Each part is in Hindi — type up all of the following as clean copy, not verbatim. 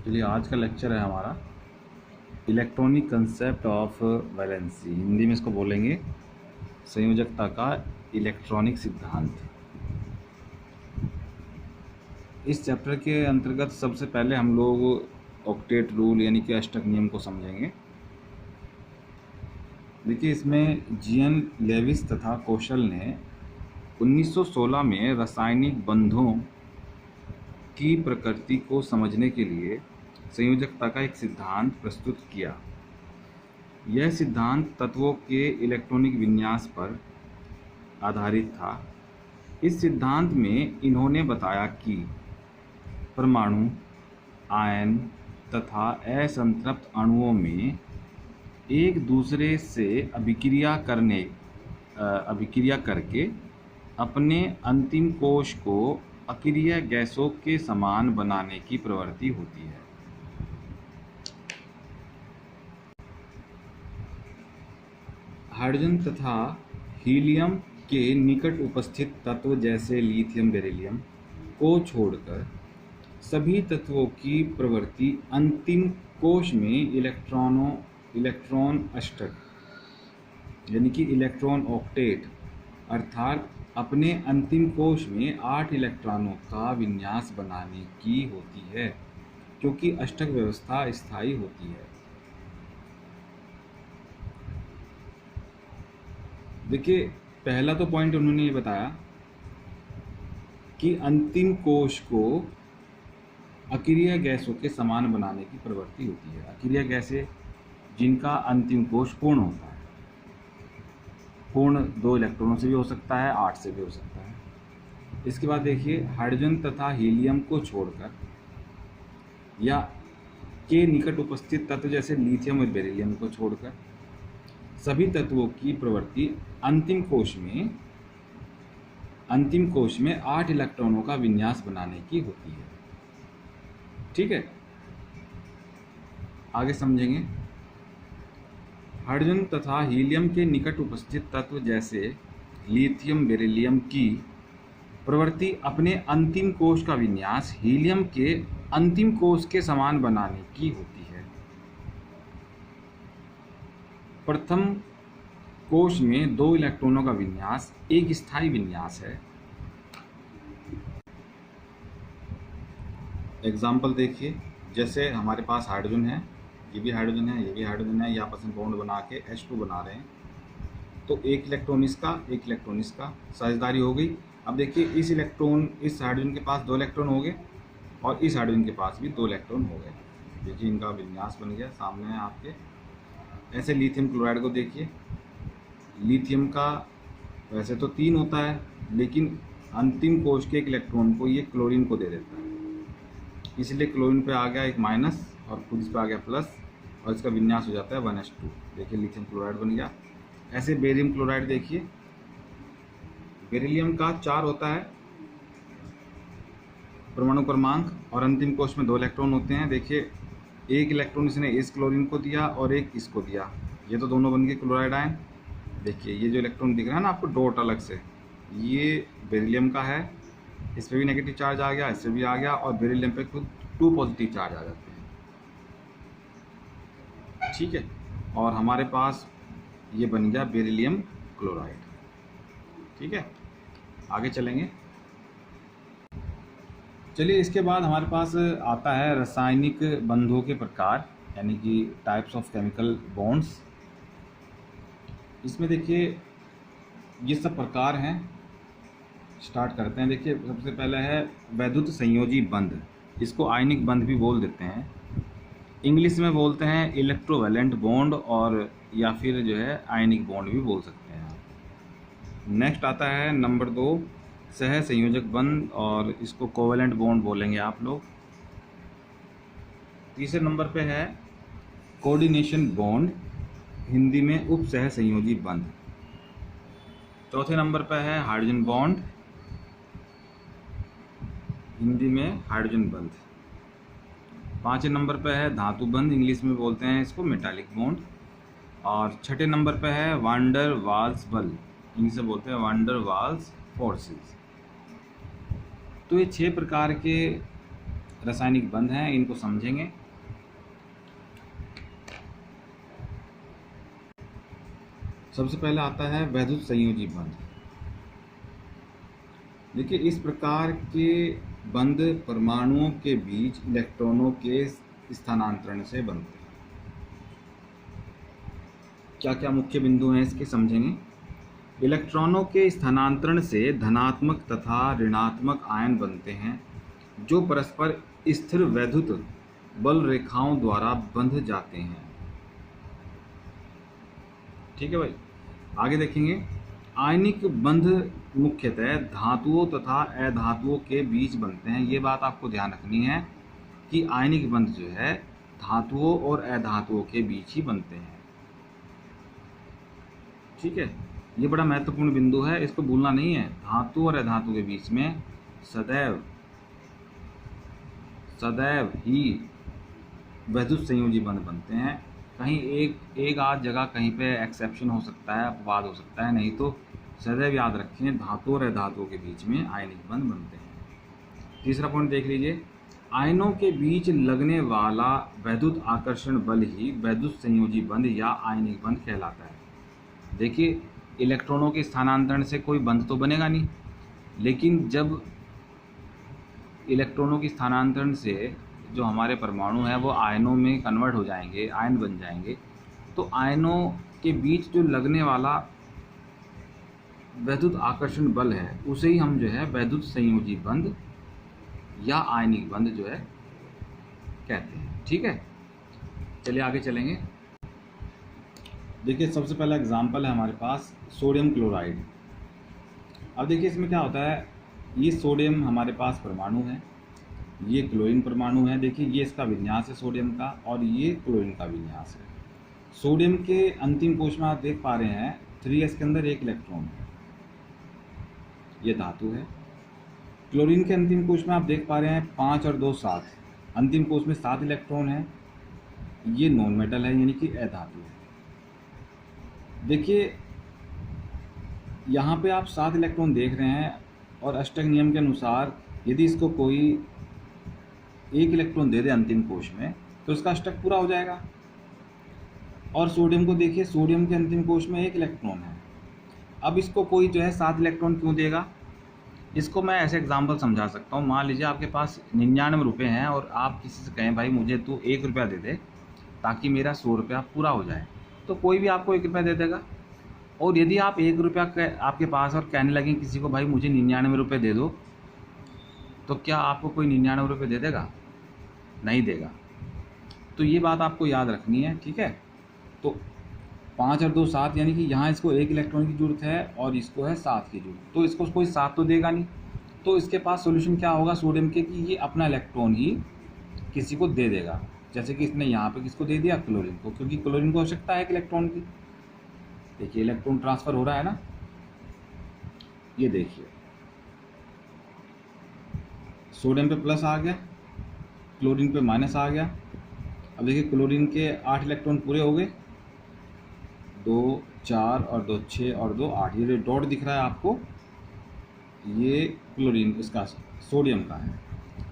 चलिए आज का लेक्चर है हमारा electronic concept of valency. Hindi में इसको बोलेंगे संयोजकता का इलेक्ट्रॉनिक सिद्धांत। इस चैप्टर के अंतर्गत सबसे पहले हम लोग ऑक्टेट रूल यानी कि अष्टक नियम को समझेंगे। देखिए, इसमें जीएन लेविस तथा कौशल ने 1916 में रासायनिक बंधों की प्रकृति को समझने के लिए संयोजकता का एक सिद्धांत प्रस्तुत किया। यह सिद्धांत तत्वों के इलेक्ट्रॉनिक विन्यास पर आधारित था। इस सिद्धांत में इन्होंने बताया कि परमाणु, आयन तथा असंतृप्त अणुओं में एक दूसरे से अभिक्रिया करके अपने अंतिम कोश को अक्रिय गैसों के समान बनाने की प्रवृत्ति होती है। हाइड्रोजन तथा हीलियम के निकट उपस्थित तत्व जैसे लिथियम, बेरिलियम को छोड़कर सभी तत्वों की प्रवृत्ति अंतिम कोश में इलेक्ट्रॉन अष्टक यानी कि इलेक्ट्रॉन ऑक्टेट अर्थात अपने अंतिम कोश में 8 इलेक्ट्रॉनों का विन्यास बनाने की होती है, क्योंकि अष्टक व्यवस्था स्थायी होती है। देखिए, पहला तो पॉइंट उन्होंने ये बताया कि अंतिम कोश को अक्रिय गैसों के समान बनाने की प्रवृत्ति होती है। अक्रिय गैसें जिनका अंतिम कोश पूर्ण होता है। पूर्ण 2 इलेक्ट्रॉनों से भी हो सकता है, 8 से भी हो सकता है। इसके बाद देखिए, हाइड्रोजन तथा हीलियम को छोड़कर या के निकट उपस्थित तत्व जैसे लिथियम और बेरिलियम को छोड़कर सभी तत्वों की प्रवृत्ति अंतिम कोश में 8 इलेक्ट्रॉनों का विन्यास बनाने की होती है। ठीक है, आगे समझेंगे। हाइड्रोजन तथा हीलियम के निकट उपस्थित तत्व जैसे लिथियम, बेरिलियम की प्रवृत्ति अपने अंतिम कोश का विन्यास हीलियम के अंतिम कोश के समान बनाने की होती है। प्रथम कोश में 2 इलेक्ट्रॉनों का विन्यास एक स्थायी विन्यास है। एग्जाम्पल देखिए, जैसे हमारे पास हाइड्रोजन है, ये भी हाइड्रोजन है, ये भी हाइड्रोजन है, ये आपस में बॉन्ड बना के H2 बना रहे हैं। तो एक इलेक्ट्रॉन इसका, एक इलेक्ट्रॉन इसका, साझेदारी हो गई। अब देखिए, इस हाइड्रोजन के पास 2 इलेक्ट्रॉन हो गए और इस हाइड्रोजन के पास भी 2 इलेक्ट्रॉन हो गए। देखिए, इनका विन्यास बन गया, सामने है आपके। ऐसे लिथियम क्लोराइड को देखिए, लिथियम का वैसे तो 3 होता है, लेकिन अंतिम कोश के एक इलेक्ट्रॉन को ये क्लोरीन को दे देता है, इसलिए क्लोरीन पे आ गया एक माइनस और खुद इस पे आ गया प्लस, और इसका विन्यास हो जाता है 1s2। देखिए, लिथियम क्लोराइड बन गया। ऐसे बेरियम क्लोराइड देखिए, बेरिलियम का 4 होता है परमाणु क्रमांक और अंतिम कोश में 2 इलेक्ट्रॉन होते हैं। देखिए, एक इलेक्ट्रॉन इसने इस क्लोरीन को दिया और एक इसको दिया, ये तो दोनों बन गए क्लोराइड आयन। देखिए, ये जो इलेक्ट्रॉन दिख रहा है ना आपको डॉट अलग से, ये बेरिलियम का है, इस पर भी नेगेटिव चार्ज आ गया, इससे भी आ गया, और बेरिलियम पे खुद 2 पॉजिटिव चार्ज आ जाते हैं। ठीक है, और हमारे पास ये बन गया बेरिलियम क्लोराइड। ठीक है, आगे चलेंगे। चलिए, इसके बाद हमारे पास आता है रासायनिक बंधों के प्रकार यानी कि टाइप्स ऑफ केमिकल बॉन्ड्स। इसमें देखिए, ये सब प्रकार हैं। स्टार्ट करते हैं। देखिए, सबसे पहले है वैद्युत संयोजी बंध, इसको आयनिक बंध भी बोल देते हैं। इंग्लिश में बोलते हैं इलेक्ट्रोवैलेंट बॉन्ड, और या फिर जो है आयनिक बॉन्ड भी बोल सकते हैं। नेक्स्ट आता है नंबर 2 सह संयोजक बंध, और इसको कोवेलेंट बॉन्ड बोलेंगे आप लोग। तीसरे नंबर पे है कोऑर्डिनेशन बॉन्ड, हिंदी में उप सह संयोजी बंध। चौथे नंबर पे है हाइड्रोजन बॉन्ड, हिंदी में हाइड्रोजन बंध। 5वें नंबर पे है धातु बंध, इंग्लिश में बोलते हैं इसको मेटालिक बॉन्ड। और 6ठे नंबर पे है वांडर वाल्स बल, इंग्लिश में बोलते हैं वांडर वाल्स फोर्सेस। तो ये 6 प्रकार के रासायनिक बंध हैं, इनको समझेंगे। सबसे पहले आता है वैद्युत संयोजी बंध। देखिए, इस प्रकार के बंध परमाणुओं के बीच इलेक्ट्रॉनों के स्थानांतरण से बनते हैं। क्या क्या मुख्य बिंदु हैं इसके, समझेंगे। इलेक्ट्रॉनों के स्थानांतरण से धनात्मक तथा ऋणात्मक आयन बनते हैं जो परस्पर स्थिर वैद्युत बल रेखाओं द्वारा बंध जाते हैं। ठीक है भाई, आगे देखेंगे। आयनिक बंध मुख्यतः धातुओं तथा अधातुओं के बीच बनते हैं। ये बात आपको ध्यान रखनी है कि आयनिक बंध जो है धातुओं और अधातुओं के बीच ही बनते हैं। ठीक है, ये बड़ा महत्वपूर्ण बिंदु है, इसको भूलना नहीं है। धातु और अधातु के बीच में सदैव सदैव ही वैद्युत संयोजी बंध बनते हैं। कहीं एक आध जगह कहीं पे एक्सेप्शन हो सकता है, अपवाद हो सकता है, नहीं तो सदैव याद रखें धातु और अधातुओं के बीच में आयनिक बंध बनते हैं। तीसरा पॉइंट देख लीजिए। आयनों के बीच लगने वाला वैद्युत आकर्षण बल ही वैद्युत संयोजी बंध या आयनिक बंध कहलाता है। देखिए, इलेक्ट्रॉनों के स्थानांतरण से कोई बंध तो बनेगा नहीं, लेकिन जब इलेक्ट्रॉनों के स्थानांतरण से जो हमारे परमाणु हैं वो आयनों में कन्वर्ट हो जाएंगे, आयन बन जाएंगे, तो आयनों के बीच जो लगने वाला वैद्युत आकर्षण बल है उसे ही हम जो है वैद्युत संयोजी बंध या आयनिक बंध जो है कहते हैं। ठीक है, चलिए आगे चलेंगे। देखिए, सबसे पहला एग्जाम्पल है हमारे पास सोडियम क्लोराइड। अब देखिए इसमें क्या होता है, ये सोडियम हमारे पास परमाणु है, ये क्लोरीन परमाणु है। देखिए, ये इसका विन्यास है सोडियम का और ये क्लोरीन का विन्यास है। सोडियम के अंतिम कोश में आप देख पा रहे हैं 3s के अंदर एक इलेक्ट्रॉन है, ये धातु है। क्लोरीन के अंतिम कोश में आप देख पा रहे हैं 5 और 2 7, अंतिम कोश में 7 इलेक्ट्रॉन है, ये नॉन मेटल है यानी कि अधातु है। देखिए, यहाँ पे आप 7 इलेक्ट्रॉन देख रहे हैं और अष्टक नियम के अनुसार यदि इसको कोई एक इलेक्ट्रॉन दे दे अंतिम कोश में तो इसका अष्टक पूरा हो जाएगा। और सोडियम को देखिए, सोडियम के अंतिम कोश में एक इलेक्ट्रॉन है। अब इसको कोई जो है 7 इलेक्ट्रॉन क्यों देगा, इसको मैं ऐसे एग्जांपल समझा सकता हूँ। मान लीजिए आपके पास 99 रुपये हैं और आप किसी से कहें भाई मुझे तू 1 रुपया दे दे ताकि मेरा 100 रुपया पूरा हो जाए, तो कोई भी आपको 1 रुपया दे देगा। और यदि आप 1 रुपया आपके पास और कहने लगे किसी को भाई मुझे 99 रुपये दे दो, तो क्या आपको कोई 99 रुपये दे देगा? नहीं देगा। तो ये बात आपको याद रखनी है। ठीक है, तो 5 और 2 7 यानी कि यहाँ इसको 1 इलेक्ट्रॉन की ज़रूरत है और इसको है 7 की ज़रूरत, तो इसको कोई 7 तो देगा नहीं। तो इसके पास सॉल्यूशन क्या होगा सोडियम के कि ये अपना इलेक्ट्रॉन ही किसी को दे देगा। जैसे कि इसने यहाँ पे किसको दे दिया, क्लोरीन को, क्योंकि क्लोरीन को आवश्यकता है एक इलेक्ट्रॉन की। देखिए इलेक्ट्रॉन ट्रांसफ़र हो रहा है ना, ये देखिए सोडियम पे प्लस आ गया, क्लोरीन पे माइनस आ गया। अब देखिए क्लोरीन के 8 इलेक्ट्रॉन पूरे हो गए, 2 4 और 2 6 और 2 8। ये जो डॉट दिख रहा है आपको, ये क्लोरीन इसका सोडियम का है।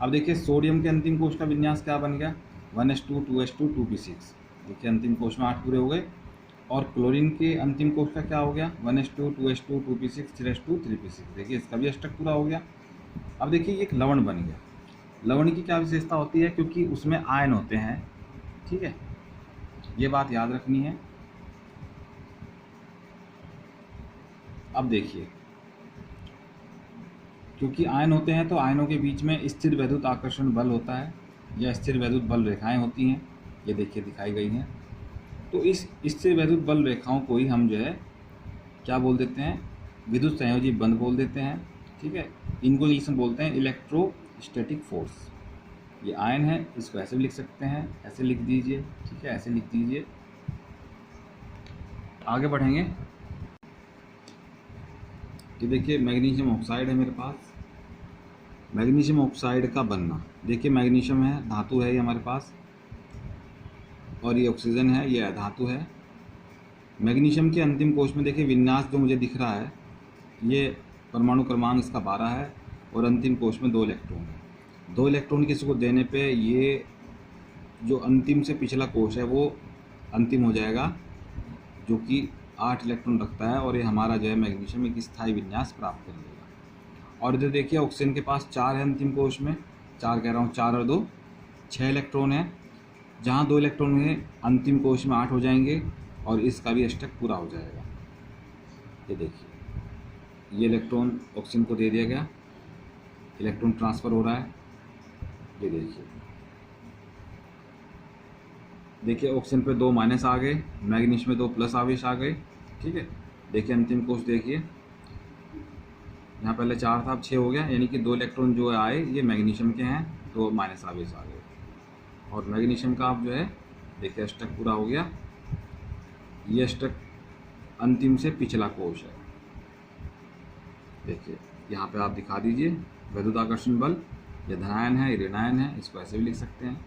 अब देखिए सोडियम के अंतिम कोश का विन्यास क्या बन गया, 1s2 2s2 2p6। देखिए अंतिम कोश में 8 पूरे हो गए। और क्लोरीन के अंतिम कोश का क्या हो गया, 1s2 2s2 2p6 3s2 3p6। देखिए इसका भी अष्टक पूरा हो गया। अब देखिए ये एक लवण बन गया। लवण की क्या विशेषता होती है, क्योंकि उसमें आयन होते हैं। ठीक है, ये बात याद रखनी है। अब देखिए क्योंकि आयन होते हैं तो आयनों के बीच में स्थिर वैद्युत आकर्षण बल होता है या स्थिर वैद्युत बल रेखाएं होती हैं, ये देखिए दिखाई गई हैं। तो इस स्थिर वैद्युत बल रेखाओं को ही हम जो है क्या बोल देते हैं, विद्युत संयोजी बंध बोल देते हैं। ठीक है, इनको इंग्लिश में बोलते हैं इलेक्ट्रोस्टैटिक फोर्स। ये आयन है, इसको ऐसे भी लिख सकते हैं, ऐसे लिख दीजिए। ठीक है, ऐसे लिख दीजिए। आगे बढ़ेंगे। ये देखिए मैग्नीशियम ऑक्साइड है मेरे पास। मैग्नीशियम ऑक्साइड का बनना, देखिए मैग्नीशियम है, धातु है ये हमारे पास, और ये ऑक्सीजन है, ये अधातु है। मैग्नीशियम के अंतिम कोश में देखिए विन्यास जो मुझे दिख रहा है, ये परमाणु क्रमांक इसका 12 है और अंतिम कोश में 2 इलेक्ट्रॉन है। 2 इलेक्ट्रॉन किसी को देने पे ये जो अंतिम से पिछला कोश है वो अंतिम हो जाएगा, जो कि 8 इलेक्ट्रॉन रखता है, और ये हमारा जो है मैग्नीशियम एक स्थायी विन्यास प्राप्त कर लेगा। और इधर देखिए ऑक्सीजन के पास 4 है अंतिम कोश में, 4 कह रहा हूँ, 4 और 2 6 इलेक्ट्रॉन है। जहाँ 2 इलेक्ट्रॉन हुए अंतिम कोश में 8 हो जाएंगे और इसका भी अष्टक पूरा हो जाएगा। ये देखिए, ये इलेक्ट्रॉन ऑक्सीजन को दे दिया गया, इलेक्ट्रॉन ट्रांसफ़र हो रहा है। ये देखिए ऑक्सीजन पे 2 माइनस आ गए, मैग्नीशियम में 2 प्लस आवेश आ गए। ठीक है, देखिए अंतिम कोश देखिए, यहाँ पहले 4 था, अब 6 हो गया, यानी कि 2 इलेक्ट्रॉन जो आए ये मैग्नीशियम के हैं, 2 माइनस आवेश आ गए। और मैग्नीशियम का आप जो है देखिए अष्टक पूरा हो गया। ये अष्टक अंतिम से पिछला कोश है। देखिए यहाँ पे आप दिखा दीजिए विद्युदाकर्षण बल, ये धनायन है, ये ऋणायन है, इसको ऐसे भी लिख सकते हैं।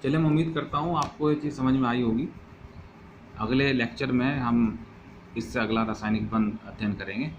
चलिए, मैं उम्मीद करता हूँ आपको ये चीज़ समझ में आई होगी। अगले लेक्चर में हम इससे अगला रासायनिक बंध अध्ययन करेंगे।